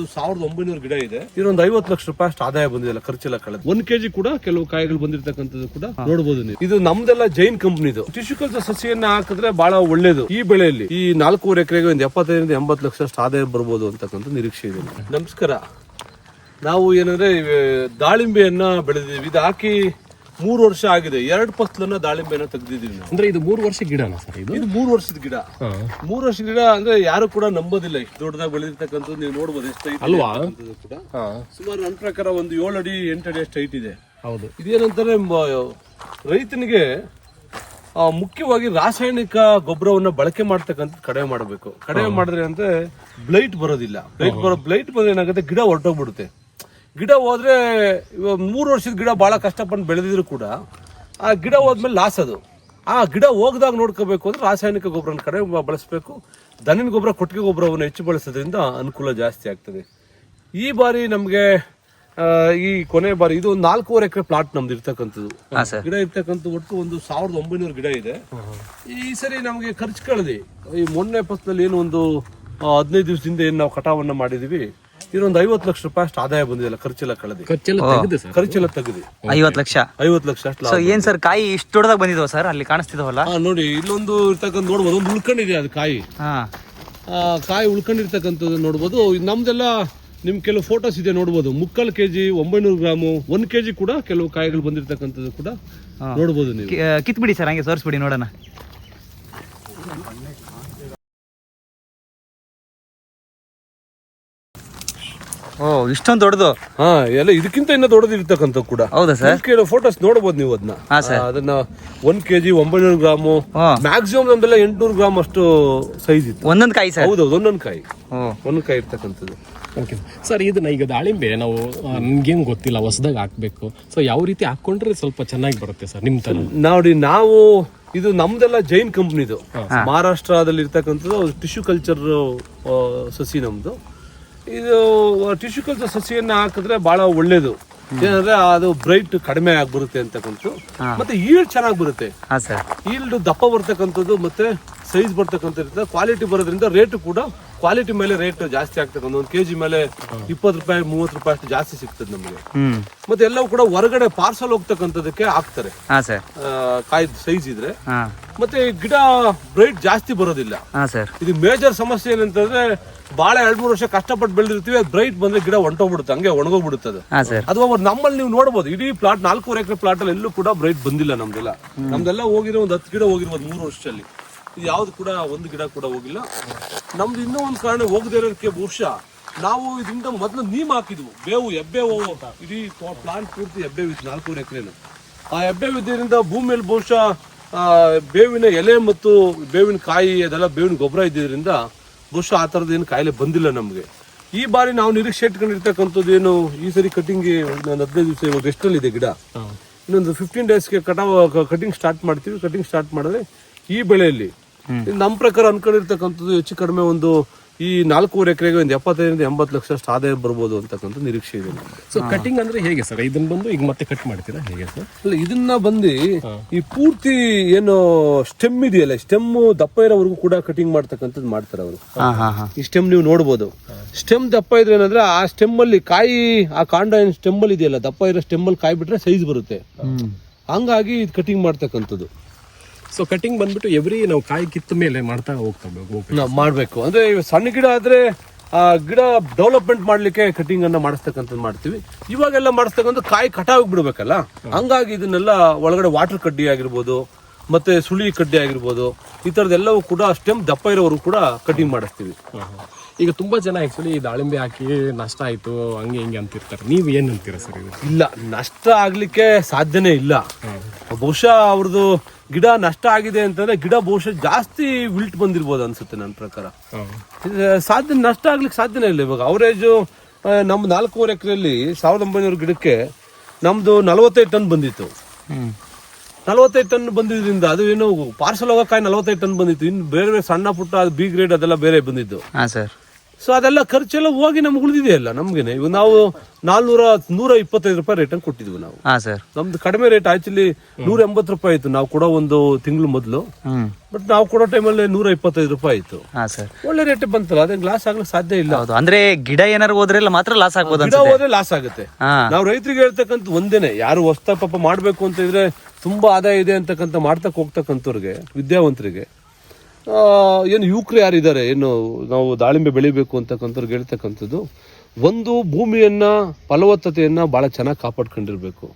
1900 ಗಿಡ ಇದೆ. ಇದೊಂದು 50 ಲಕ್ಷ ರೂಪಾಯಿ ಅಷ್ಟು ಆದಾಯ ಬಂದಿದೆ, ಖರ್ಚೆಲ್ಲ ಕಳೆದ. 1 kg ಕೂಡ ಕೆಲವು ಕಾಯಿಗಳು ಬಂದಿರತಕ್ಕಂಥದ್ದು ಕೂಡ ನೋಡಬಹುದು ನೀವು. ಇದು ನಮ್ದೆಲ್ಲ ಜೈನ್ ಕಂಪನಿದು. ಟಿಶ್ಯೂ ಕಲ್ಚರ್ ಸಸಿಯನ್ನ ಹಾಕಿದ್ರೆ ಬಹಳ ಒಳ್ಳೇದು. ಈ ಬೆಳೆಯಲ್ಲಿ ಈ 4.5 ಎಕರೆಗೆ ಒಂದು 75 ರಿಂದ 80 ಲಕ್ಷ ಅಷ್ಟು ಆದಾಯ ಬರ್ಬೋದು ಅಂತಕ್ಕಂಥ ನಿರೀಕ್ಷೆ ಇದೆ. ನಮಸ್ಕಾರ. ನಾವು ಏನಂದ್ರೆ ದಾಳಿಂಬೆಯನ್ನ ಬೆಳೆದಿದ್ದೀವಿ. ಇದು ಹಾಕಿ 3 ವರ್ಷ ಆಗಿದೆ. 2 ಫಸಲನ್ನ ದಾಳಿಂಬೆನ ತೆಗೆದಿದ್ದೀವಿ. ಅಂದ್ರೆ ಇದು 3 ವರ್ಷ ಗಿಡನಾ ಸರ್? ಇದು 3 ವರ್ಷದ ಗಿಡ. 3 ವರ್ಷದ ಗಿಡ ಅಂದ್ರೆ ಯಾರು ಕೂಡ ನಂಬೋದಿಲ್ಲ. ಇಷ್ಟು ದೊಡ್ಡದಾಗಿ ಬೆಳೆದಿರ್ತಕ್ಕಂಥದ್ದು ನೀವು ನೋಡ್ಬೋದು. ಎಷ್ಟು ಅಲ್ವಾ? ಕೂಡ ಸುಮಾರು ನನ್ನ ಪ್ರಕಾರ ಒಂದು 7 ಅಡಿ 8 ಅಡಿ ಅಷ್ಟು ಹೈಟ್ ಇದೆ. ಹೌದು. ಇದೇನಂತಾರೆ, ರೈತನಿಗೆ ಮುಖ್ಯವಾಗಿ ರಾಸಾಯನಿಕ ಗೊಬ್ಬರವನ್ನ ಬಳಕೆ ಮಾಡ್ತಕ್ಕಂಥ ಕಡಿಮೆ ಮಾಡಬೇಕು. ಕಡಿಮೆ ಮಾಡಿದ್ರೆ ಅಂದ್ರೆ ಬ್ಲೈಟ್ ಬರೋದಿಲ್ಲ. ಬ್ಲೈಟ್ ಬಂದ್ರೆ ಏನಾಗುತ್ತೆ, ಗಿಡ ಹೊರಟೋಗ್ಬಿಡುತ್ತೆ. ಗಿಡ ಹೋದ್ರೆ 3 ವರ್ಷದ ಗಿಡ ಬಹಳ ಕಷ್ಟಪಟ್ಟು ಬೆಳೆದಿದ್ರು ಕೂಡ ಆ ಗಿಡ ಹೋದ್ಮೇಲೆ ಲಾಸ್. ಅದು ಆ ಗಿಡ ಹೋಗದಾಗ ನೋಡ್ಕೋಬೇಕು ಅಂದ್ರೆ ರಾಸಾಯನಿಕ ಗೊಬ್ಬರನ ಕಡಿಮೆ ಬಳಸಬೇಕು. ದನಿನ ಗೊಬ್ಬರ, ಕೊಟ್ಟಿಗೆ ಗೊಬ್ಬರವನ್ನು ಹೆಚ್ಚು ಬಳಸೋದ್ರಿಂದ ಅನುಕೂಲ ಜಾಸ್ತಿ ಆಗ್ತದೆ. ಈ ಬಾರಿ ನಮ್ಗೆ ಈ ಕೊನೆ ಬಾರಿ ಇದು 4.5 ಎಕರೆ ಪ್ಲಾಟ್ ನಮ್ದು ಇರ್ತಕ್ಕಂಥದ್ದು. ಗಿಡ ಇರ್ತಕ್ಕಂಥ ಒಟ್ಟು ಒಂದು 1900 ಗಿಡ ಇದೆ. ಈ ಸರಿ ನಮ್ಗೆ ಖರ್ಚು ಕಳೆದಿ ಈ ಮೊನ್ನೆ ಫಸಲಲ್ಲಿ ಏನು ಒಂದು 15 ದಿವಸದಿಂದ ಏನು ನಾವು ಕಟಾವನ್ನ ಮಾಡಿದೀವಿ, ಇದೊಂದು 50 ಲಕ್ಷ ರೂಪಾಯಿ ಅಷ್ಟು ಆದಾಯ ಬಂದಿದೆ, ಖರ್ಚೆಲ್ಲ ಕಳೆದಿ. ಖರ್ಚೆಲ್ಲ ತೆಗೆದಿ 50 ಲಕ್ಷ ಅಷ್ಟು. ಏನ್ ಸರ್ ಕಾಯಿ ಇಷ್ಟು ದೊಡ್ಡದಾಗ ಬಂದಿದ್ವ ಸರ್? ಅಲ್ಲಿ ಕಾಣಿಸ್ತಿದವಲ್ಲ ನೋಡಿ, ಇಲ್ಲೊಂದು ಇರ್ತಕ್ಕಂಥ ನೋಡ್ಬೋದು, ಒಂದು ಉಳ್ಕೊಂಡಿದೆ ಅದು ಕಾಯಿ. ಕಾಯಿ ಉಳ್ಕೊಂಡಿರ್ತಕ್ಕಂಥದ್ದು ನೋಡ್ಬೋದು. ನಮ್ದೆಲ್ಲ ನಿಮ್ ಕೆಲವು ಫೋಟೋಸ್ ಇದೆ ನೋಡ್ಬೋದು. 3/4 kg 900 ಗ್ರಾಮು 1 kg ಕೂಡ ಕೆಲವು ಕಾಯಿಗಳು ಬಂದಿರತಕ್ಕಂಥದ್ದು ಕೂಡ ನೋಡ್ಬೋದು ನೀವು. ಕಿತ್ಬಿಡಿ ಸರ್, ಹಂಗೆ ತೋರಿಸ್ಬಿಡಿ ನೋಡೋಣ. ಓ, ಇಷ್ಟೊಂದು ದೊಡ್ಡದು. ಎಲ್ಲ ಇದಕ್ಕಿಂತ ಇನ್ನ ದೊಡ್ಡದು ಇರ್ತಕ್ಕಂಥ ಕೂಡ. ಹೌದಾ ಸರ್? ಕೆಲವು ಫೋಟೋಸ್ ನೋಡಬಹುದು ನೀವು ಅದನ್ನ. ಅದನ್ನ 1 kg 900 ಗ್ರಾಮು, ಮ್ಯಾಕ್ಸಿಮಮ್ ನಮ್ದೆಲ್ಲ 800 ಗ್ರಾಮ್ ಅಷ್ಟು ಸೈಜ್ ಇತ್ತು ಒಂದೊಂದು ಕಾಯಿ ಸರ್. ಹೌದೌದು, ಒಂದೊಂದು ಕಾಯಿ ಇರ್ತಕ್ಕಂಥದ್ದು. ಸರ್, ಇದನ್ನ ಈಗ ದಾಳಿಂಬೆ ನಾವು ನಮ್ಗೇನು ಗೊತ್ತಿಲ್ಲ, ಹೊಸದಾಗಿ ಹಾಕ್ಬೇಕು. ಸೊ ಯಾವ ರೀತಿ ಹಾಕೊಂಡ್ರೆ ಸ್ವಲ್ಪ ಚೆನ್ನಾಗಿ ಬರುತ್ತೆ ಸರ್ ನಿಮ್ ತರ? ನೋಡಿ, ನಾವು ಇದು ನಮ್ದೆಲ್ಲ ಜೈನ್ ಕಂಪ್ನಿದು. ಮಹಾರಾಷ್ಟ್ರದಲ್ಲಿ ಇರ್ತಕ್ಕಂಥದ್ದು ಟಿಶ್ಯೂ ಕಲ್ಚರ್ ಸಸಿ ನಮ್ದು. ಇದು ಟಿಶ್ಯೂ ಕಲ್ಚರ್ ಸಸಿಯನ್ನ ಹಾಕಿದ್ರೆ ಬಹಳ ಒಳ್ಳೇದು. ಏನಂದ್ರೆ ಅದು ಬ್ರೈಟ್ ಕಡಿಮೆ ಆಗ್ಬರುತ್ತೆ ಅಂತಕ್ಕಂಥದ್ದು. ಮತ್ತೆ ಈಲ್ಡ್ ಚೆನ್ನಾಗಿ ಬರುತ್ತೆ. ಈಲ್ಡ್ ದಪ್ಪ ಬರ್ತಕ್ಕಂಥದ್ದು ಮತ್ತೆ ಸೈಜ್ ಬರ್ತಕ್ಕಂಥ ಕ್ವಾಲಿಟಿ ಬರೋದ್ರಿಂದ ರೇಟ್ ಕೂಡ ಕ್ವಾಲಿಟಿ ಮೇಲೆ ರೇಟ್ ಜಾಸ್ತಿ ಆಗ್ತಕ್ಕಂಥ. 1 kg ಮೇಲೆ 20 ರೂಪಾಯಿ 30 ರೂಪಾಯಿ ಅಷ್ಟು ಜಾಸ್ತಿ ಸಿಗ್ತದೆ ನಮಗೆ. ಮತ್ತೆ ಎಲ್ಲವೂ ಕೂಡ ಹೊರಗಡೆ ಪಾರ್ಸಲ್ ಹೋಗ್ತಕ್ಕಂಥದಕ್ಕೆ ಹಾಕ್ತಾರೆ ಕಾಯಿ ಸೈಜ್ ಇದ್ರೆ. ಮತ್ತೆ ಗಿಡ ಬ್ರೈಟ್ ಜಾಸ್ತಿ ಬರೋದಿಲ್ಲ. ಇದು ಮೇಜರ್ ಸಮಸ್ಯೆ ಏನಂತಂದ್ರೆ, ಬಹಳ 2-3 ವರ್ಷ ಕಷ್ಟಪಟ್ಟು ಬೆಳೆದಿರ್ತೀವಿ, ಅದು ಬ್ರೈಟ್ ಬಂದ್ರೆ ಗಿಡ ಹೊಂಟೋಗ್ಬಿಡುತ್ತೆ, ಹಂಗೆ ಒಣಗೋಗ್ಬಿಡುತ್ತೆ ಅದು. ಅಥವಾ ನಮ್ಮಲ್ಲಿ ನೀವು ನೋಡಬಹುದು, ಇಡೀ ಪ್ಲಾಟ್ 4.5 ಎಕರೆ ಪ್ಲಾಟ್ ಅಲ್ಲಿ ಎಲ್ಲೂ ಕೂಡ ಬ್ರೈಟ್ ಬಂದಿಲ್ಲ ನಮ್ದೆಲ್ಲ. ನಮ್ದೆಲ್ಲ ಹೋಗಿರೋ ಒಂದು 10 ಗಿಡ ಹೋಗಿರ್ಬೋದು 3 ವರ್ಷದಲ್ಲಿ. ಇದು ಯಾವ್ದು ಕೂಡ ಒಂದು ಗಿಡ ಕೂಡ ಹೋಗಿಲ್ಲ ನಮ್ದು. ಇನ್ನೂ ಒಂದು ಕಾರಣ ಹೋಗದೇ ಇರೋದಕ್ಕೆ, ಬಹುಶಃ ನಾವು ಇದರಿಂದ ಮೊದಲು ನೀಮ್ ಹಾಕಿದ್ವು. ಎಬ್ಬೇವು ಇಡೀ ಪ್ಲಾಂಟ್ ಪೂರ್ತಿ ಎಬ್ಬೇವಿತ್ತು 4.5 ಎಕರೆನು. ಆ ಎಬ್ಬೇವಿದ್ದರಿಂದ ಭೂಮಿ ಮೇಲೆ ಬಹುಶಃ ಬೇವಿನ ಎಲೆ ಮತ್ತು ಬೇವಿನ ಕಾಯಿ ಅದೆಲ್ಲ ಬೇವಿನ ಗೊಬ್ಬರ ಇದ್ದಿದ್ರಿಂದ ಬಹುಶಃ ಆ ಥರದ್ದು ಏನು ಕಾಯಿಲೆ ಬಂದಿಲ್ಲ ನಮಗೆ. ಈ ಬಾರಿ ನಾವು ನಿರೀಕ್ಷೆ ಇಟ್ಕೊಂಡಿರ್ತಕ್ಕಂಥದ್ದು ಏನು, ಈ ಸರಿ ಕಟಿಂಗ್ ಒಂದು 15 ದಿವಸ ಇವಾಗ ರೆಸ್ಟಲ್ಲಿ ಇದೆ ಗಿಡ. ಇನ್ನೊಂದು 15 ಡೇಸ್ಗೆ ಕಟಿಂಗ್ ಸ್ಟಾರ್ಟ್ ಮಾಡ್ತೀವಿ. ಕಟಿಂಗ್ ಸ್ಟಾರ್ಟ್ ಮಾಡಿದ್ರೆ ಈ ಬೆಳೆಯಲ್ಲಿ ನಮ್ಮ ಪ್ರಕಾರ ಅನ್ಕೊಂಡಿರ್ತಕ್ಕಂಥದ್ದು ಹೆಚ್ಚು ಕಡಿಮೆ ಒಂದು ಈ 4.5 ಎಕರೆಗೆ ಒಂದು 75 ರಿಂದ 80 ಲಕ್ಷ ಅಷ್ಟು ಆದಾಯ ಬರ್ಬೋದು ಅಂತಕ್ಕಂಥ ನಿರೀಕ್ಷೆ ಇದೆ. ಸೊ ಕಟಿಂಗ್ ಅಂದ್ರೆ ಹೇಗೆ ಸರ್? ಇದನ್ನ ಬಂದು ಈಗ ಮತ್ತೆ ಕಟ್ ಮಾಡ್ತೀರಾ ಹೇಗೆ ಸರ್? ಅಲ್ಲ, ಇದನ್ನ ಬಂದು ಈ ಪೂರ್ತಿ ಏನು ಸ್ಟೆಮ್ ಇದೆಯಲ್ಲ, ಸ್ಟೆಮ್ ದಪ್ಪ ಇರೋವರೆಗೂ ಕೂಡ ಕಟಿಂಗ್ ಮಾಡ್ತಕ್ಕಂಥದ್ದು ಮಾಡ್ತಾರೆ ಅವರು. ಈ ಸ್ಟೆಮ್ ನೀವು ನೋಡ್ಬೋದು. ಸ್ಟೆಮ್ ದಪ್ಪ ಇದ್ರೆ ಏನಂದ್ರೆ ಆ ಸ್ಟೆಮ್ ಅಲ್ಲಿ ಕಾಯಿ, ಆ ಕಾಂಡ ಏನು ಸ್ಟೆಮ್ ಅಲ್ಲಿ ಇದೆಯಲ್ಲ, ದಪ್ಪ ಇರೋ ಸ್ಟೆಮ್ ಅಲ್ಲಿ ಕಾಯಿ ಬಿಟ್ರೆ ಸೈಜ್ ಬರುತ್ತೆ. ಹಂಗಾಗಿ ಇದು ಕಟಿಂಗ್ ಮಾಡ್ತಕ್ಕಂಥದ್ದು. ಸೊ ಕಟಿಂಗ್ ಬಂದ್ಬಿಟ್ಟು ನಾವು ಕಾಯಿ ಕಿತ್ತ ಮೇಲೆ ಮಾಡ್ತಾ ಮಾಡ್ಬೇಕು. ಅಂದ್ರೆ ಸಣ್ಣ ಗಿಡ ಆದ್ರೆ ಆ ಗಿಡ ಡೆವಲಪ್ಮೆಂಟ್ ಮಾಡ್ಲಿಕ್ಕೆ ಕಟಿಂಗ್ ಅನ್ನ ಮಾಡಿಸ್ತಕ್ಕಂಥದ್ದು ಮಾಡ್ತೀವಿ. ಇವಾಗೆಲ್ಲ ಮಾಡಿಸ್ತಕ್ಕಂಥ ಕಾಯಿ ಕಟಾವ್ ಬಿಡ್ಬೇಕಲ್ಲ, ಹಂಗಾಗಿ ಇದನ್ನೆಲ್ಲ ಒಳಗಡೆ ವಾಟರ್ ಕಡ್ಡಿ ಆಗಿರ್ಬೋದು, ಮತ್ತೆ ಸುಳಿ ಕಡ್ಡಿ ಆಗಿರ್ಬೋದು, ಈ ತರದೆಲ್ಲವೂ ಕೂಡ ಸ್ಟೆಮ್ ದಪ್ಪ ಇರೋವರೆಗೂ ಕೂಡ ಕಟಿಂಗ್ ಮಾಡಿಸ್ತೀವಿ. ಈಗ ತುಂಬಾ ಜನ ಆಕ್ಚುಲಿ ದಾಳಿಂಬೆ ಹಾಕಿ ನಷ್ಟ ಆಯ್ತು ಹಂಗೆ ಹಿಂಗೆ ಅಂತಿರ್ತಾರೆ. ನೀವು ಏನ್ ಅಂತೀರಾ ಸರ್? ಇಲ್ಲ, ನಷ್ಟ ಆಗ್ಲಿಕ್ಕೆ ಸಾಧ್ಯನೇ ಇಲ್ಲ. ಬಹುಶಃ ಅವ್ರದ್ದು ಗಿಡ ನಷ್ಟ ಆಗಿದೆ ಅಂತಂದ್ರೆ ಗಿಡ ಬಹುಶಃ ಜಾಸ್ತಿ ವಿಲ್ಟ್ ಬಂದಿರ್ಬೋದು ಅನ್ಸುತ್ತೆ ನನ್ನ ಪ್ರಕಾರ. ನಷ್ಟ ಆಗ್ಲಿಕ್ಕೆ ಸಾಧ್ಯನೇ ಇಲ್ಲ. ಇವಾಗ ಅವರೇಜು ನಮ್ 4.5 ಎಕರೆಯಲ್ಲಿ 1900 ಗಿಡಕ್ಕೆ ನಮ್ದು 45 ಟನ್ ಬಂದಿತ್ತು. 45 ಟನ್ ಬಂದಿದ್ರಿಂದ ಅದು ಏನು ಪಾರ್ಸಲ್ ಹೋಗೋಕಾಯಿ 45 ಟನ್ ಬಂದಿತ್ತು. ಇನ್ನು ಬೇರೆ ಬೇರೆ ಸಣ್ಣ ಪುಟ್ಟ ಬಿ ಗ್ರೇಡ್ ಅದೆಲ್ಲ ಬೇರೆ ಬಂದಿದ್ದು. ಸೊ ಅದೆಲ್ಲ ಖರ್ಚೆಲ್ಲ ಹೋಗಿ ನಮ್ಗೆ ಉಳಿದಿದೆಯಲ್ಲ ನಮ್ಗೇನೆ. ಇವಾಗ ನಾವು 125 ರೂಪಾಯಿ ರೇಟನ್ನು ಕೊಟ್ಟಿದ್ವಿ ನಾವು. ಹಾ ಸರ್. ನಮ್ದು ಕಡಿಮೆ ರೇಟ್ ಆಕ್ಚುಲಿ 180 ರೂಪಾಯಿ ಇತ್ತು ನಾವು ಕೊಡೋ ಒಂದು ತಿಂಗಳು ಮೊದಲು. ಬಟ್ ನಾವು ಕೊಡೋ ಟೈಮಲ್ಲಿ 125 ರೂಪಾಯಿ ಇತ್ತು. ಹಾ ಸರ್. ಒಳ್ಳೆ ರೇಟ್ ಬಂತಲ್ಲ, ಅದೇ ಲಾಸ್ ಆಗ್ಲಿಕ್ಕೆ ಸಾಧ್ಯ ಇಲ್ಲ. ಹೌದು, ಅಂದ್ರೆ ಗಿಡ ಏನಾರು ಹೋದ್ರೆ ಮಾತ್ರ ಲಾಸ್ ಆಗ್ಬೋದು. ಗಿಡ ಹೋದ್ರೆ ಲಾಸ್ ಆಗುತ್ತೆ. ನಾವು ರೈತರಿಗೆ ಹೇಳ್ತಕ್ಕಂಥ ಒಂದೇನೆ, ಯಾರು ಹೊಸ್ತ ಪಾಪ ಮಾಡ್ಬೇಕು ಅಂತ ಇದ್ರೆ ತುಂಬಾ ಆದಾಯ ಇದೆ ಅಂತಕ್ಕಂಥ ಮಾಡ್ತಕ್ ಹೋಗ್ತಕ್ಕಂಥವ್ರಿಗೆ, ವಿದ್ಯಾವಂತರಿಗೆ, ಏನು ಯುವಕರು ಯಾರಿದ್ದಾರೆ, ಏನು ನಾವು ದಾಳಿಂಬೆ ಬೆಳಿಬೇಕು ಅಂತಕ್ಕಂಥವ್ರಿಗೆ ಹೇಳ್ತಕ್ಕಂಥದ್ದು, ಒಂದು ಭೂಮಿಯನ್ನ ಫಲವತ್ತತೆಯನ್ನ ಬಹಳ ಚೆನ್ನಾಗಿ ಕಾಪಾಡ್ಕೊಂಡಿರ್ಬೇಕು.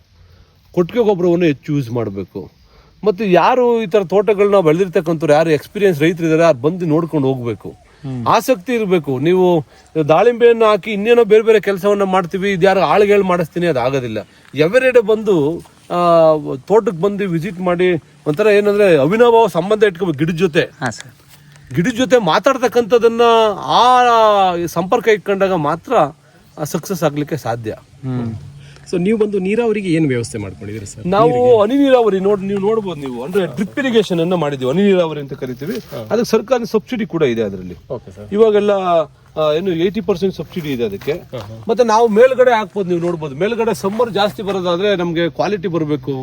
ಕೊಟ್ಟಿಗೆ ಗೊಬ್ಬರವನ್ನು ಹೆಚ್ಚು ಯೂಸ್ ಮಾಡಬೇಕು. ಮತ್ತು ಯಾರು ಈ ಥರ ತೋಟಗಳನ್ನ ಬೆಳೆದಿರ್ತಕ್ಕಂಥವ್ರು, ಯಾರು ಎಕ್ಸ್ಪೀರಿಯನ್ಸ್ ರೈತರಿದ್ದಾರೆ, ಅದು ಬಂದು ನೋಡ್ಕೊಂಡು ಹೋಗ್ಬೇಕು. ಆಸಕ್ತಿ ಇರಬೇಕು. ನೀವು ದಾಳಿಂಬೆಯನ್ನು ಹಾಕಿ ಇನ್ನೇನೋ ಬೇರೆ ಬೇರೆ ಕೆಲಸವನ್ನ ಮಾಡ್ತೀವಿ, ಇದು ಯಾರು ಆಳುಗಳು ಮಾಡಿಸ್ತೀನಿ, ಅದು ಆಗೋದಿಲ್ಲ. ಎವರೆಡೆ ಬಂದು ತೋಟಕ್ಕೆ ಬಂದು ವಿಸಿಟ್ ಮಾಡಿ ಒಂಥರ ಏನಂದ್ರೆ ಅವಿನಾಭಾವ ಸಂಬಂಧ ಇಟ್ಕೋಬೇಕು ಗಿಡದ ಜೊತೆ ಮಾತಾಡ್ತಕ್ಕಂಥದನ್ನ ಆ ಸಂಪರ್ಕ ಇಟ್ಕೊಂಡಾಗ ಮಾತ್ರ ಸಕ್ಸಸ್ ಆಗ್ಲಿಕ್ಕೆ ಸಾಧ್ಯ. ಸೊ ನೀವು ಬಂದು ನೀರಾವರಿಗೆ ಏನು ವ್ಯವಸ್ಥೆ ಮಾಡ್ಕೊಂಡಿದ್ದೀರಿ ಸರ್? ನಾವು ಹನಿ ನೀರಾವರಿ ನೀವು ನೋಡ್ಬೋದು. ನೀವು ಅಂದ್ರೆ ಡ್ರಿಪ್ ಇರಿಗೇಷನ್ ಅನ್ನ ಮಾಡಿದ್ವಿ, ಹನಿ ನೀರಾವರಿ ಅಂತ ಕರಿತೀವಿ. ಅದಕ್ಕೆ ಸರ್ಕಾರದ ಸಬ್ಸಿಡಿ ಕೂಡ ಇದೆ ಅದರಲ್ಲಿ. ಇವಾಗೆಲ್ಲ ಏನು 80% ಸಬ್ಸಿಡಿ ಇದೆ ಅದಕ್ಕೆ. ಮತ್ತೆ ನಾವು ಮೇಲ್ಗಡೆ ಹಾಕ್ಬೋದು. ನೀವು ನೋಡ್ಬೋದು, ಮೇಲ್ಗಡೆ ಸಮ್ಮರ್ ಜಾಸ್ತಿ ಬರೋದಾದ್ರೆ ನಮ್ಗೆ ಕ್ವಾಲಿಟಿ ಬರಬೇಕು,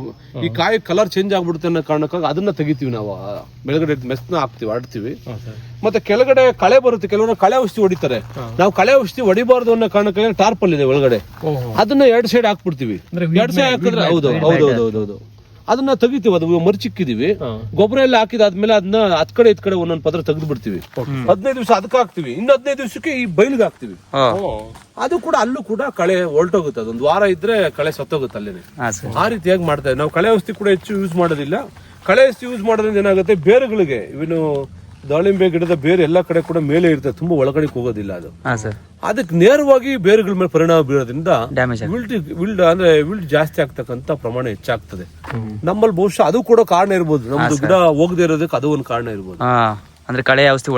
ಈ ಕಾಯಿ ಕಲರ್ ಚೇಂಜ್ ಆಗ್ಬಿಡುತ್ತೆ ಅನ್ನೋ ಕಾರಣಕ್ಕಾಗಿ ಅದನ್ನ ತೆಗಿತೀವಿ ನಾವು. ಮೇಲ್ಗಡೆ ಮೆಸ್ನ ಹಾಕ್ತಿವಿ, ಆಡ್ತೀವಿ. ಮತ್ತೆ ಕೆಳಗಡೆ ಕಳೆ ಬರುತ್ತೆ, ಕೆಲವರು ಕಳೆ ಔಷಧಿ ಹೊಡಿತಾರೆ. ನಾವು ಕಳೆ ಔಷಧಿ ಹೊಡಿಬಾರ್ದು ಅನ್ನೋ ಕಾರಣಕ್ಕಾಗಿ ಟಾರ್ಪಲ್ ಇದೆ ಒಳಗಡೆ, ಅದನ್ನ 2 ಸೈಡ್ ಹಾಕ್ಬಿಡ್ತೀವಿ. 2 ಸೈಡ್ ಹಾಕಿದ್ರೆ ಹೌದು ಅದನ್ನ ತೆಗಿತೀವಿ. ಅದು ಮರ್ಚಿಕ್ಕಿದೀವಿ, ಗೊಬ್ಬರ ಎಲ್ಲ ಹಾಕಿದಾದ್ಮೇಲೆ ಅದನ್ನ ಹತ್ ಕಡೆ ಒಂದೊಂದು ಪದ್ರ ತೆಗೆದು ಬಿಡ್ತೀವಿ. 15 ದಿವಸ ಅದಕ್ಕೆ ಹಾಕ್ತಿವಿ, ಇನ್ನು 15 ದಿವಸಕ್ಕೆ ಈ ಬೈಲ್ಗೆ ಹಾಕ್ತಿವಿ. ಅದು ಕೂಡ ಅಲ್ಲೂ ಕೂಡ ಕಳೆ ಹೊರಟೋಗುತ್ತೆ. ಅದೊಂದು ವಾರ ಇದ್ರೆ ಕಳೆ ಸತ್ತೋಗುತ್ತೆ ಅಲ್ಲೇನೆ. ಆ ರೀತಿಯಾಗಿ ಮಾಡ್ತಾ ಇದ್ದೀವಿ ನಾವು. ಕಳೆ ಔಷಧಿ ಕೂಡ ಹೆಚ್ಚು ಯೂಸ್ ಮಾಡೋದಿಲ್ಲ. ಕಳೆ ಔಷಧಿ ಯೂಸ್ ಮಾಡೋದ್ರಿಂದ ಏನಾಗುತ್ತೆ, ಬೇರುಗಳಿಗೆ, ಇವನು ದಾಳಿಂಬೆ ಗಿಡದ ಬೇರೆ ಎಲ್ಲಾ ಕಡೆ ಕೂಡ ಮೇಲೆ ಇರ್ತದೆ, ತುಂಬಾ ಒಳಗಡೆ ಹೋಗೋದಿಲ್ಲ ಅದು. ಅದಕ್ಕೆ ನೇರವಾಗಿ ಬೇರುಗಳ ಮೇಲೆ ಪರಿಣಾಮ ಬೀರೋದ್ರಿಂದ ವಿಲ್ಡ್ ಜಾಸ್ತಿ ಆಗ್ತಕ್ಕಂಥ ಪ್ರಮಾಣ ಹೆಚ್ಚಾಗ್ತದೆ. ನಮ್ಮಲ್ಲಿ ಬಹುಶಃ ಅದು ಕೂಡ ಕಾರಣ ಇರ್ಬೋದು, ನಮ್ದು ಗಿಡ ಹೋಗದೆ ಇರೋದಕ್ಕೆ ಅದು ಒಂದು ಕಾರಣ ಇರ್ಬೋದು. ಅಂದ್ರೆ ಕಳೆ ಔಷಧಿ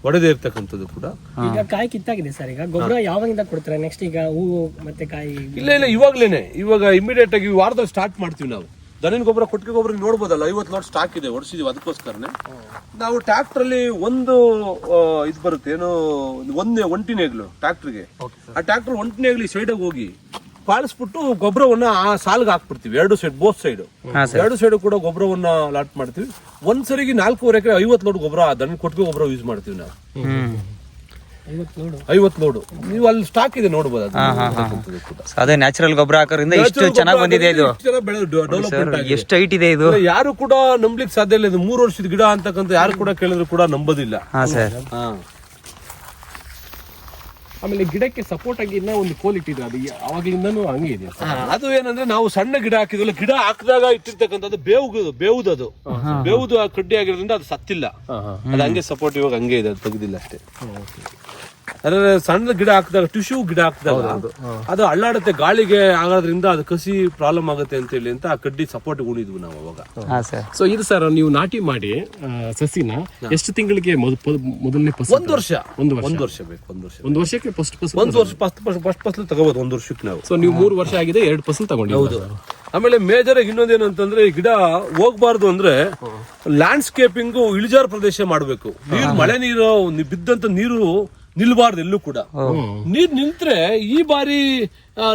ಹೊಡೆದೇ ಇರ್ತಕ್ಕಂಥದ್ದು ಕೂಡ. ಈಗ ಕಾಯಿ ಕಿತ್ತಾಗಿದೆ ಸರ್, ಈಗ ಗೊಬ್ಬರ ಯಾವಾಗಿಂದ ಕೊಡ್ತಾರೆ ನೆಕ್ಸ್ಟ್? ಈಗ ಹೂವು ಮತ್ತೆ ಕಾಯಿ ಇಲ್ಲ ಇವಾಗ್ಲೇನೆ, ಇವಾಗ ಇಮಿಡಿಯೇಟ್ ಆಗಿ ವಾರದಲ್ಲಿ ಸ್ಟಾರ್ಟ್ ಮಾಡ್ತೀವಿ ನಾವು. ದನಿನ ಗೊಬ್ಬರ, ಕೊಟ್ಟಿಗೆ ಗೊಬ್ಬರ ನೋಡ್ಬೋದಲ್ಲ, 50 ಲೋಡ್ ಸ್ಟಾಕ್ ಇದೆ, ಹೊಡ್ಸಿದೀವಿ. ಅದಕ್ಕೋಸ್ಕರನೇ ನಾವು ಟ್ರ್ಯಾಕ್ಟರ್ ಅಲ್ಲಿ ಒಂದು ಇದು ಬರುತ್ತೆ, ಏನು ಒಂಟಿ ನೇಗ್ಲು ಟ್ರ್ಯಾಕ್ಟರ್ಗೆ. ಆ ಟ್ರ್ಯಾಕ್ಟರ್ ಒಂಟಿ ನೇಗ್ಲಿ ಸೈಡಿಗೆ ಹೋಗಿ ಪಾಳಿಸ್ಬಿಟ್ಟು ಗೊಬ್ಬರವನ್ನ ಆ ಸಾಲ್ಗೆ ಹಾಕ್ಬಿಡ್ತೀವಿ. 2 ಸೈಡ್, ಬೋತ್ ಸೈಡ್, 2 ಸೈಡ್ ಕೂಡ ಗೊಬ್ಬರವನ್ನ ಲಾಟ್ ಮಾಡ್ತೀವಿ. ಒಂದ್ಸರಿಗೆ 4.5 ಎಕರೆ 50 ಲೋಡ್ ಗೊಬ್ಬರ, ದನ ಕೊಟ್ಟಿಗೆ ಗೊಬ್ಬರ ಯೂಸ್ ಮಾಡ್ತೀವಿ ನಾವು. 50 ಲೋಡು ನೀವು ಅಲ್ಲಿ ಸ್ಟಾಕ್ ಇದೆ ನೋಡಬಹುದು. ಅದೇ ನ್ಯಾಚುರಲ್ ಗೊಬ್ಬರ ಹಾಕೋದ್ರಿಂದ ಇಷ್ಟು ಚೆನ್ನಾಗಿ ಬಂದಿದೆ. ಇದು ಎಷ್ಟು ಹೈಟ್ ಇದೆ ಇದು, ಯಾರು ಕೂಡ ನಂಬ್ಲಿಕ್ಕೆ ಸಾಧ್ಯ ಇಲ್ಲ. ಇದು 3 ವರ್ಷದ ಗಿಡ ಅಂತಕ್ಕಂಥ ಯಾರು ಕೂಡ ಕೇಳಿದ್ರು ಕೂಡ ನಂಬೋದಿಲ್ಲ. ಆಮೇಲೆ ಗಿಡಕ್ಕೆ ಸಪೋರ್ಟ್ ಆಗಿ ಇನ್ನೂ ಒಂದು ಕ್ವಾಲಿಟಿ ಇದೆ, ಅದು ಅವಾಗ್ಲಿಂದನೂ ಹಂಗೆ ಇದೆ. ಅದು ಏನಂದ್ರೆ ನಾವು ಸಣ್ಣ ಗಿಡ ಹಾಕಿದ್ವಲ್ಲ, ಗಿಡ ಹಾಕಿದಾಗ ಇಟ್ಟಿರ್ತಕ್ಕಂಥದ್ದು ಬೇವುದು ಕಡ್ಡಿ ಆಗಿರೋದ್ರಿಂದ ಅದು ಸತ್ತಿಲ್ಲ. ಅದು ಹಂಗೆ ಸಪೋರ್ಟ್ ಇವಾಗ ಹಂಗೆ ಇದೆ, ಅದು ತೆಗೆದಿಲ್ಲ ಅಷ್ಟೇ. ಅದ್ರೆ ಸಣ್ಣ ಗಿಡ ಹಾಕಿದಾಗ, ಟಿಶ್ಯೂ ಗಿಡ ಹಾಕಿದಾಗ ಅದು ಅಳ್ಳಾಡುತ್ತೆ, ಗಾಳಿಗೆ ಆಗೋದ್ರಿಂದ ಅದು ಕಸಿ ಪ್ರಾಬ್ಲಮ್ ಆಗುತ್ತೆ ಅಂತ ಹೇಳಿ ಆ ಕಡ್ಡಿ ಸಪೋರ್ಟ್ ಉಳಿದ್ವು ನಾವು ಅವಾಗ. ಸೊ ಇದು ಸರ್ ನೀವು ನಾಟಿ ಮಾಡಿ ಸಸಿನ ಎಷ್ಟು ತಿಂಗಳಿಗೆ ಮೊದಲನೇ ಫಸಲು? 1 ವರ್ಷ ಬೇಕು. 1 ವರ್ಷಕ್ಕೆ ಫಸ್ಟ್ ಫಸಲು ತಗೋಬಹುದು 1 ವರ್ಷಕ್ಕೆ ನಾವು. ಸೊ ನೀವು 3 ವರ್ಷ ಆಗಿದೆ, 2 ಫಸಲು ತಗೊಂಡು. ಹೌದು. ಆಮೇಲೆ ಮೇಜರ್ ಆಗಿ ಇನ್ನೊಂದೇನು ಅಂತಂದ್ರೆ, ಈ ಗಿಡ ಹೋಗ್ಬಾರ್ದು ಅಂದ್ರೆ ಲ್ಯಾಂಡ್ಸ್ಕೇಪಿಂಗ್ ಇಳಿಜಾರು ಪ್ರದೇಶ ಮಾಡಬೇಕು. ಮಳೆ ನೀರು ಬಿದ್ದಂತ ನೀರು ನಿಲ್ಬಾರ್ದು ಎಲ್ಲೂ ಕೂಡ. ನೀರ್ ನಿಂತ್ರೆ ಈ ಬಾರಿ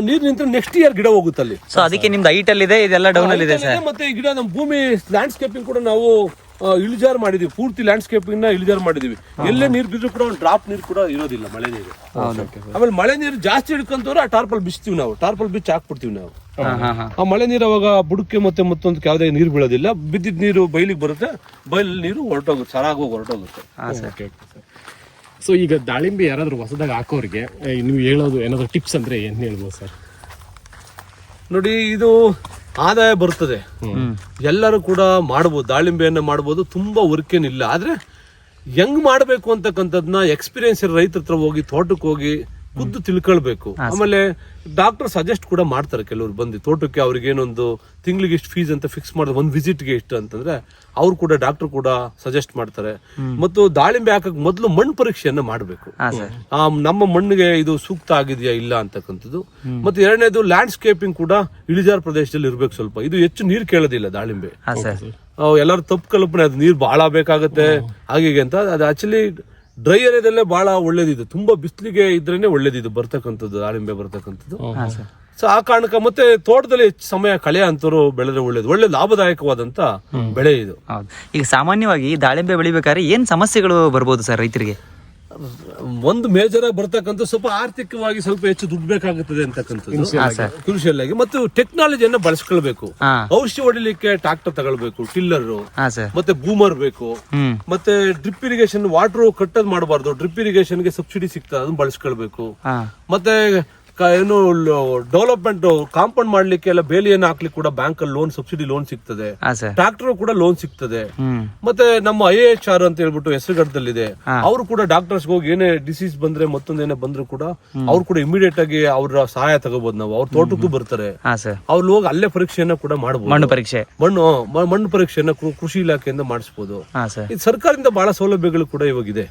ನೀರ್ ನಿಂತ್ರೆ ನೆಕ್ಸ್ಟ್ ಇಯರ್ ಗಿಡ ಹೋಗುತ್ತಲ್ಲಿ. ಸೊ ಅದಕ್ಕೆ ನಿಮ್ದು ಹೈಟ್ ಅಲ್ಲಿ ಇದೆ, ಇದೆಲ್ಲ ಡೌನ್ ಅಲ್ಲಿ ಇದೆ ಸರ್. ಮತ್ತೆ ಈ ಗಿಡ ನಮ್ಮ ಭೂಮಿ ಲ್ಯಾಂಡ್ಸ್ಕೇಪಿಂಗ್ ಕೂಡ ನಾವು ಇಳಿಜಾರು ಮಾಡಿದೀವಿ, ಪೂರ್ತಿ ಲ್ಯಾಂಡ್ಸ್ಕೇಪಿಂಗ್ ನ ಇಳಿಜಾರು ಮಾಡಿದೀವಿ. ಎಲ್ಲೇ ನೀರ್ ಬಿದ್ರು ಕೂಡ ಒಂದು ಡ್ರಾಪ್ ನೀರು ಕೂಡ ಇರೋದಿಲ್ಲ, ಮಳೆ ನೀರು. ಆಮೇಲೆ ಮಳೆ ನೀರು ಜಾಸ್ತಿ ಹಿಡ್ಕೊಂತವ್ರೆ ಆ ಟಾರ್ಪಲ್ ಬಿಚ್ತೀವಿ ನಾವು, ಟಾರ್ಪಲ್ ಬಿಚ್ಚಿ ಹಾಕ್ಬಿಡ್ತೀವಿ ನಾವು. ಆ ಮಳೆ ನೀರು ಅವಾಗ ಬುಡಕ್ಕೆ ಮತ್ತೆ ಮತ್ತೊಂದು ಯಾವುದೇ ನೀರು ಬೀಳೋದಿಲ್ಲ. ಬಿದ್ದಿದ್ ನೀರು ಬೈಲಿಗೆ ಬರುತ್ತೆ, ಬೈಲ್ ನೀರು ಹೊರಟೋಗುತ್ತೆ, ಸರಾಗಿ ಹೊರಟೋಗುತ್ತೆ. ಸೊ ಈಗ ದಾಳಿಂಬೆ ಯಾರಾದ್ರೂ ಹೊಸದಾಗ ಹಾಕೋರಿಗೆ ನೀವು ಹೇಳೋದು ಏನಾದ್ರು ಟಿಪ್ಸ್ ಅಂದ್ರೆ ಏನ್ ಹೇಳ್ಬೋದು ಸರ್? ನೋಡಿ, ಇದು ಆದಾಯ ಬರ್ತದೆ, ಎಲ್ಲರೂ ಕೂಡ ಮಾಡಬಹುದು, ದಾಳಿಂಬೆಯನ್ನ ಮಾಡಬಹುದು, ತುಂಬಾ ವರ್ಕ್ ಏನಿಲ್ಲ. ಆದ್ರೆ ಹೆಂಗ್ ಮಾಡ್ಬೇಕು ಅಂತಕ್ಕಂಥದ್ನ ಎಕ್ಸ್ಪೀರಿಯನ್ಸ್ ಇರೋ ರೈತರ ಹತ್ರ ಹೋಗಿ, ತೋಟಕ್ಕೆ ಹೋಗಿ ಖುದ್ದು ತಿಳ್ಕೊಳ್ಬೇಕು. ಆಮೇಲೆ ಡಾಕ್ಟರ್ ಸಜೆಸ್ಟ್ ಕೂಡ ಮಾಡ್ತಾರೆ, ಕೆಲವರು ಬಂದು ತೋಟಕ್ಕೆ ಅವ್ರಿಗೆ ಏನೊಂದು ತಿಂಗಳಿಗೆ ಇಷ್ಟು ಫೀಸ್ ಅಂತ ಫಿಕ್ಸ್ ಮಾಡಿದ್ರೆ ಒಂದು ವಿಸಿಟ್ಗೆ ಇಷ್ಟು ಅಂತಂದ್ರೆ ಅವ್ರು ಕೂಡ ಡಾಕ್ಟರ್ ಕೂಡ ಸಜೆಸ್ಟ್ ಮಾಡ್ತಾರೆ. ಮತ್ತು ದಾಳಿಂಬೆ ಹಾಕಕ್ ಮೊದಲು ಮಣ್ಣು ಪರೀಕ್ಷೆಯನ್ನ ಮಾಡಬೇಕು, ನಮ್ಮ ಮಣ್ಣಿಗೆ ಇದು ಸೂಕ್ತ ಆಗಿದೆಯಾ ಇಲ್ಲ ಅಂತಕ್ಕಂಥದ್ದು. ಮತ್ತೆ ಎರಡನೇದು ಲ್ಯಾಂಡ್ಸ್ಕೇಪಿಂಗ್ ಕೂಡ ಇಳಿಜಾರು ಪ್ರದೇಶದಲ್ಲಿ ಇರ್ಬೇಕು. ಸ್ವಲ್ಪ ಇದು ಹೆಚ್ಚು ನೀರು ಕೇಳೋದಿಲ್ಲ ದಾಳಿಂಬೆ. ಎಲ್ಲರೂ ತಪ್ಪು ಕಲ್ಪನೆ, ಅದು ನೀರು ಬಹಳ ಬೇಕಾಗುತ್ತೆ ಹಾಗೆ ಅಂತ. ಅದು ಆಕ್ಚುಲಿ ಡ್ರೈ ಏರಿಯಾದಲ್ಲೇ ಬಹಳ ಒಳ್ಳೇದಿದು, ತುಂಬಾ ಬಿಸಿಲಿಗೆ ಇದ್ರೇನೆ ಒಳ್ಳೇದಿದು ಬರ್ತಕ್ಕಂಥದ್ದು, ದಾಳಿಂಬೆ ಬರ್ತಕ್ಕಂಥದ್ದು. ಸೊ ಆ ಕಾರಣಕ್ಕೆ ಮತ್ತೆ ತೋಟದಲ್ಲಿ ಹೆಚ್ಚು ಸಮಯ ಕಳೆಯ ಅಂತವ್ರು ಬೆಳೆದ್ರೆ ಒಳ್ಳೇದು, ಲಾಭದಾಯಕವಾದಂತ ಬೆಳೆ ಇದು. ಹೌದು. ಈಗ ಸಾಮಾನ್ಯವಾಗಿ ದಾಳಿಂಬೆ ಬೆಳಿಬೇಕಾದ್ರೆ ಏನ್ ಸಮಸ್ಯೆಗಳು ಬರ್ಬೋದು ಸರ್ ರೈತರಿಗೆ? ಒಂದು ಮೇಜರ್ ಆಗಿ ಬರ್ತಕ್ಕಂಥ ಸ್ವಲ್ಪ ಆರ್ಥಿಕವಾಗಿ ಸ್ವಲ್ಪ ಹೆಚ್ಚು ದುಡ್ಡು ಬೇಕಾಗುತ್ತದೆ ಅಂತಕ್ಕಂಥದ್ದು ಕ್ರೂಷಿಯಲ್ ಆಗಿ. ಮತ್ತು ಟೆಕ್ನಾಲಜಿಯನ್ನ ಬಳಸ್ಕೊಳ್ಬೇಕು. ಔಷಧಿ ಹೊಡಿಲಿಕ್ಕೆ ಟ್ರಾಕ್ಟರ್ ತಗೊಳ್ಬೇಕು, ಟಿಲ್ಲರ್, ಮತ್ತೆ ಬೂಮರ್ ಬೇಕು, ಮತ್ತೆ ಡ್ರಿಪ್ ಇರಿಗೇಷನ್ ವಾಟರ್ ಕಟ್ಟದ್ ಮಾಡಬಾರ್ದು, ಡ್ರಿಪ್ ಇರಿಗೇಷನ್ ಗೆ ಸಬ್ಸಿಡಿ ಸಿಗ್ತದೆ, ಅದನ್ನ ಬಳಸ್ಕೊಳ್ಬೇಕು. ಮತ್ತೆ ಏನು ಡೆವಲಪ್ಮೆಂಟ್ ಕಾಂಪೌಂಡ್ ಮಾಡ್ಲಿಕ್ಕೆ ಎಲ್ಲ ಬೇಲಿಯನ್ನು ಹಾಕ್ಲಿಕ್ಕೆ ಕೂಡ ಬ್ಯಾಂಕ್ ಅಲ್ಲಿ ಲೋನ್, ಸಬ್ಸಿಡಿ ಲೋನ್ ಸಿಗ್ತದೆ, ಟ್ರಾಕ್ಟರ್ ಕೂಡ ಲೋನ್ ಸಿಗ್ತದೆ. ಮತ್ತೆ ನಮ್ಮ IAHR ಅಂತ ಹೇಳ್ಬಿಟ್ಟು ಹೆಸರುಗಡದಲ್ಲಿದೆ, ಅವರು ಕೂಡ ಡಾಕ್ಟರ್ಸ್ ಹೋಗಿ ಏನೇ ಡಿಸೀಸ್ ಬಂದ್ರೆ ಮತ್ತೊಂದೇನೇ ಬಂದ್ರು ಕೂಡ ಅವ್ರು ಕೂಡ ಇಮಿಡಿಯೇಟ್ ಆಗಿ ಅವ್ರ ಸಹಾಯ ತಗೋಬಹುದು. ನಾವು ಅವ್ರ ತೋಟಕ್ಕೂ ಬರ್ತಾರೆ, ಅವ್ರು ಹೋಗಿ ಅಲ್ಲೇ ಪರೀಕ್ಷೆಯನ್ನ ಕೂಡ ಮಾಡಬಹುದು, ಮಣ್ಣು ಪರೀಕ್ಷೆಯನ್ನ ಕೃಷಿ ಇಲಾಖೆಯಿಂದ ಮಾಡಿಸಬಹುದು. ಇದು ಸರ್ಕಾರದಿಂದ ಬಹಳ ಸೌಲಭ್ಯಗಳು ಕೂಡ ಇವಾಗಿದೆ.